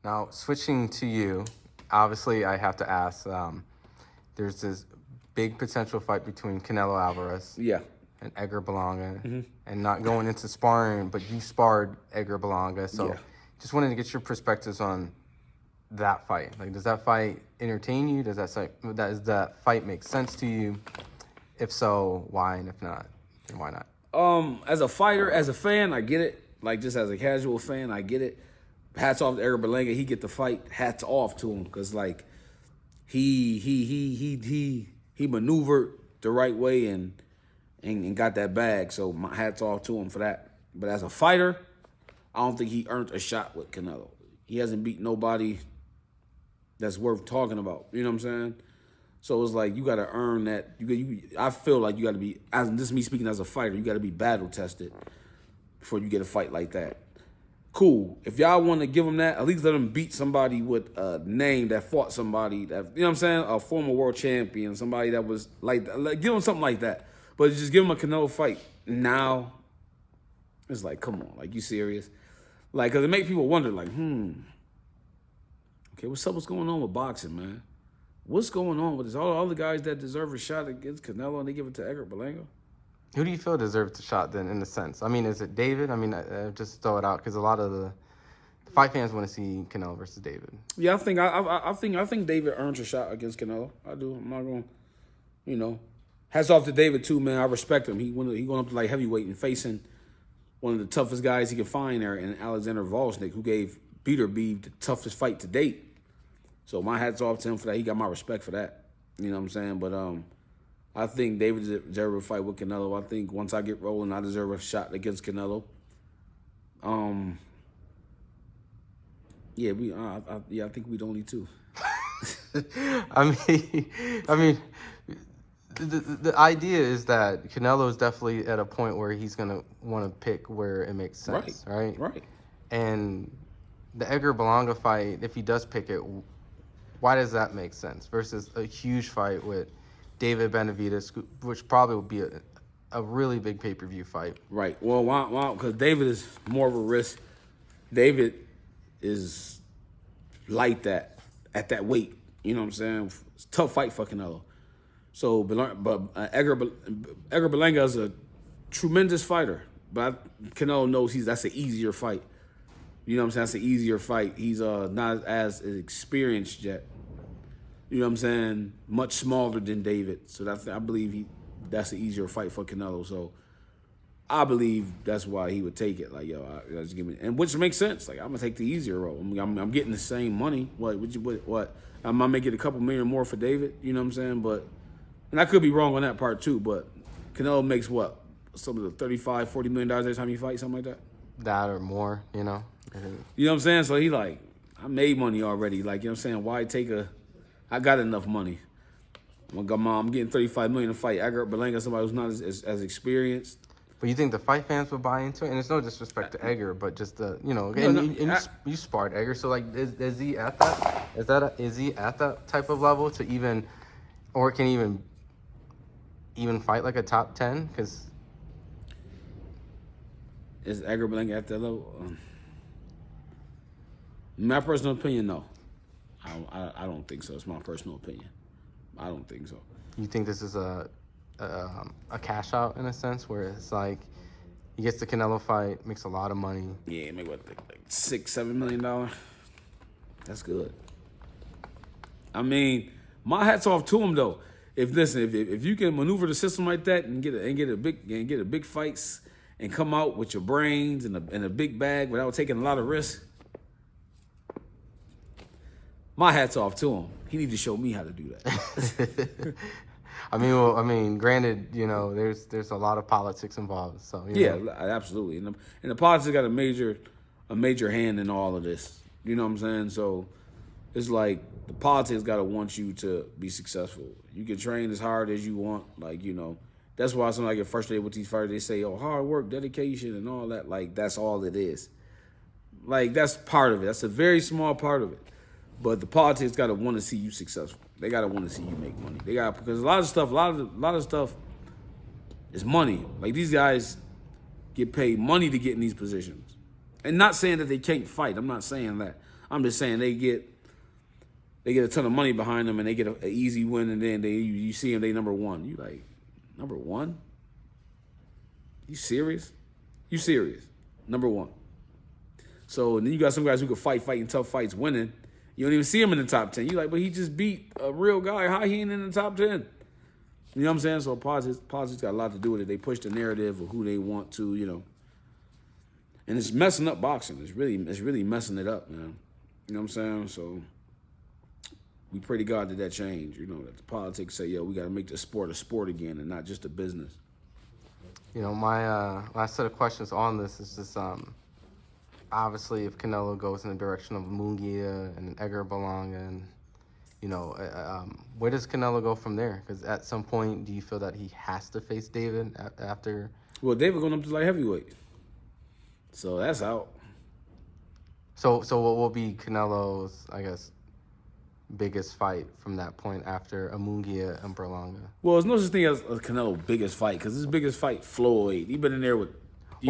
Now, switching to you, obviously I have to ask, there's this big potential fight between Canelo Alvarez Yeah. and Edgar Berlanga, and not going into sparring, but you sparred Edgar Berlanga, so Yeah. just wanted to get your perspectives on that fight. Like, does that fight entertain you? Does that fight make sense to you? If so, why? And if not, then why not? As a fighter, as a fan, I get it. Like, just as a casual fan, I get it. Hats off to Edgar Berlanga. He get the fight. Hats off to him, because like he maneuvered the right way and got that bag. So my hats off to him for that. But as a fighter, I don't think he earned a shot with Canelo. He hasn't beat nobody that's worth talking about. You know what I'm saying? So it's like you got to earn that. I feel like you got to be, as this is me speaking as a fighter, you got to be battle tested before you get a fight like that. Cool. If y'all want to give him that, at least let him beat somebody with a name that fought somebody that, you know what I'm saying, a former world champion, somebody that was like give him something like that. But just give him a Canelo fight now. It's like, come on, like, you serious? Like, because it make people wonder, like, okay, what's going on with boxing, man? What's going on with this? All the guys that deserve a shot against Canelo, and they give it to Edgar Berlanga? Who do you feel deserves the shot then, in a sense? I mean, is it David? I mean, just throw it out, because a lot of the fight fans want to see Canelo versus David. Yeah, I think David earns a shot against Canelo. I do. I'm not going, hats off to David too, man. I respect him. He going up to like heavyweight and facing one of the toughest guys he could find there, in Alexander Volsnik, who gave Peter Beeve the toughest fight to date. So my hat's off to him for that. He got my respect for that. You know what I'm saying? But I think David deserves a fight with Canelo. I think once I get rolling, I deserve a shot against Canelo. Yeah, I think we'd only two. I mean, the idea is that Canelo is definitely at a point where he's gonna want to pick where it makes sense, right? Right. And the Edgar Berlanga fight, if he does pick it, why does that make sense versus a huge fight with David Benavidez, which probably would be a really big pay-per-view fight? Right. Well, why? Because David is more of a risk. David is light at that weight. You know what I'm saying? It's a tough fight for Canelo. So, Edgar Berlanga is a tremendous fighter, but Canelo knows that's an easier fight. You know what I'm saying? That's an easier fight. He's not as experienced yet. You know what I'm saying? Much smaller than David. So I believe that's an easier fight for Canelo. So I believe that's why he would take it. Like, just give me, and which makes sense. Like, I'm gonna take the easier road. I'm getting the same money. What? I might make it a couple million more for David. You know what I'm saying? But, and I could be wrong on that part too. But Canelo makes what? Some of the $35-40 million every time he fights, something like that. That or more, You know what I'm saying? So he like, I made money already. Like, you know what I'm saying? Why take I got enough money. I'm getting $35 million to fight Edgar Berlanga, somebody who's not as experienced. But you think the fight fans would buy into it? And it's no disrespect to Edgar, but just you sparred Edgar, so like, is he at that? Is he at that type of level to even, or can he even fight like a top 10? Because is Edgar Berlanga at that level? My personal opinion, no. I don't think so. It's my personal opinion. I don't think so. You think this is a cash out in a sense, where it's like he gets the Canelo fight, makes a lot of money. Yeah, maybe like $6-7 million. That's good. I mean, my hat's off to him though. If you can maneuver the system like that and get a big fights and come out with your brains and a big bag without taking a lot of risks, my hat's off to him. He needs to show me how to do that. I mean, granted, there's a lot of politics involved. So absolutely, and the politics got a major hand in all of this. You know what I'm saying? So it's like the politics got to want you to be successful. You can train as hard as you want, That's why sometimes I get frustrated with these fighters. They say, "Oh, hard work, dedication, and all that." Like, that's all it is. Like, that's part of it. That's a very small part of it. But the politics got to want to see you successful. They got to want to see you make money. Because a lot of stuff is money. Like, these guys get paid money to get in these positions. And not saying that they can't fight. I'm not saying that. I'm just saying they get a ton of money behind them and they get an easy win, and then you see them, they number one. You like, number one? You serious? You serious? Number one. So and then you got some guys who could fighting tough fights, winning. You don't even see him in the top 10. You like, but he just beat a real guy. How he ain't in the top 10? You know what I'm saying? So politics got a lot to do with it. They push the narrative of who they want to, you know. And it's messing up boxing. It's really messing it up, man. You know what I'm saying? So we pray to God that change. You know, that the politics say, yo, we got to make the sport a sport again and not just a business. You know, my last set of questions on this is just obviously if Canelo goes in the direction of Munguia and Edgar Berlanga, and you know, where does Canelo go from there? Because at some point, do you feel that he has to face David after? Well, David going up to light heavyweight, so that's out. So what will be Canelo's, I guess, biggest fight from that point after Munguia and Berlanga? Well, there's no such thing as a Canelo biggest fight, because his biggest fight, Floyd. He been in there with.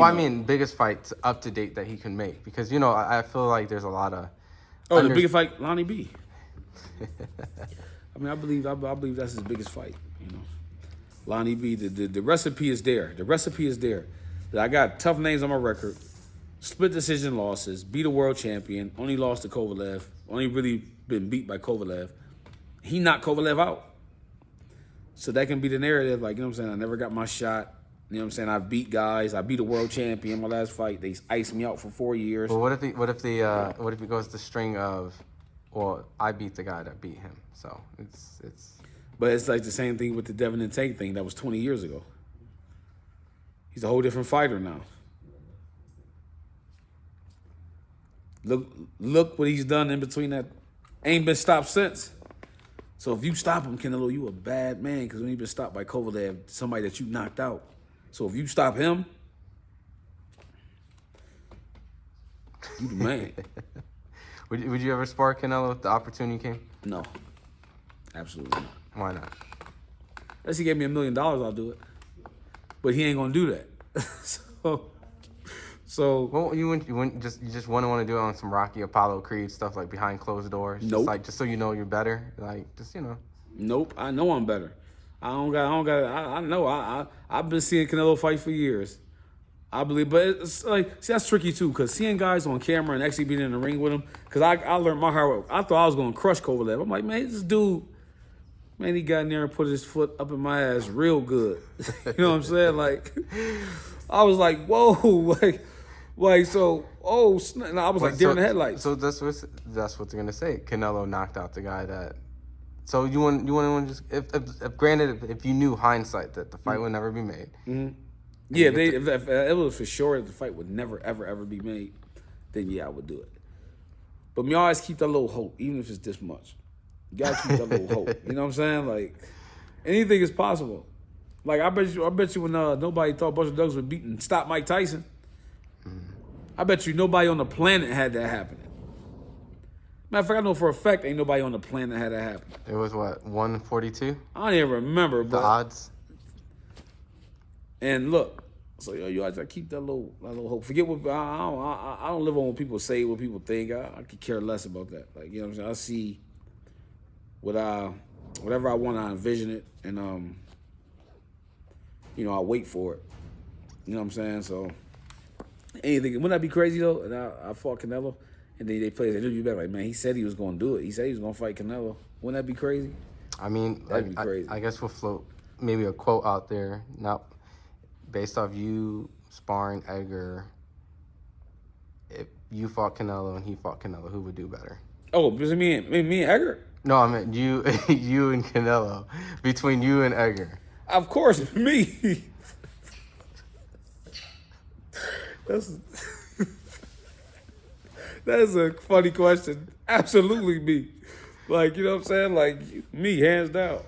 I mean, biggest fight up to date that he can make, because you know I feel like there's a lot of. Oh, the biggest fight, Lonnie B. I mean, I believe that's his biggest fight. You know, Lonnie B. The recipe is there. The recipe is there. I got tough names on my record, split decision losses, beat a world champion, only lost to Kovalev, only really been beat by Kovalev. He knocked Kovalev out. So that can be the narrative. Like, you know what I'm saying? I never got my shot. You know what I'm saying? I beat guys. I beat a world champion my last fight. They iced me out for 4 years. Well, what if he goes the string of, well, I beat the guy that beat him. So it's. But it's like the same thing with the Devin and Tank thing that was 20 years ago. He's a whole different fighter now. Look what he's done in between that. Ain't been stopped since. So if you stop him, Canelo, you a bad man, because when you been stopped by Kovalev, somebody that you knocked out. So if you stop him, you the man. Would you ever spar Canelo if the opportunity came? No, absolutely not. Why not? Unless he gave me $1 million, I'll do it. But he ain't gonna do that. so. Well, you just wouldn't want to do it on some Rocky Apollo Creed stuff, like behind closed doors. Nope. Just so you know you're better, like just you know. Nope. I know I'm better. I know. I've been seeing Canelo fight for years. I believe, but it's like, see, that's tricky too, because seeing guys on camera and actually being in the ring with him, because I learned my hard work. I thought I was going to crush Kovalev. I'm like, man, this dude, man, he got in there and put his foot up in my ass real good. You know what I'm saying? Like, I was like, whoa, like so, oh, and I was like deer in the headlights. So that's what they're gonna say. Canelo knocked out the guy that. So you want to just if granted if you knew hindsight that the fight would never be made. Mm-hmm. Yeah, if it was for sure that the fight would never ever be made, then yeah, I would do it. But you always keep that little hope, even if it's this much. You gotta keep that little hope. You know what I'm saying? Like anything is possible. Like I bet you when nobody thought Buster Douglas would beat and stop Mike Tyson. I bet you nobody on the planet had that happen. Matter of fact, I know for a fact ain't nobody on the planet had that happen. It was what, 142? I don't even remember. The odds. And look, so you always gotta keep that little hope. Forget what I don't live on what people say, what people think. I could care less about that. Like, you know what I'm saying? I see whatever I want, I envision it, and you know, I wait for it. You know what I'm saying? So anything, wouldn't that be crazy though? And I fought Canelo, and then they played an interview back like, man, he said he was gonna do it. He said he was gonna fight Canelo. Wouldn't that be crazy? I mean, that'd be crazy. I guess we'll float maybe a quote out there. Now, based off you sparring Edgar, if you fought Canelo and he fought Canelo, who would do better? Oh, because me and Edgar? No, I meant you and Canelo. Between you and Edgar. Of course, me. That's a funny question. Absolutely me. Like, you know what I'm saying? Like, me, hands down.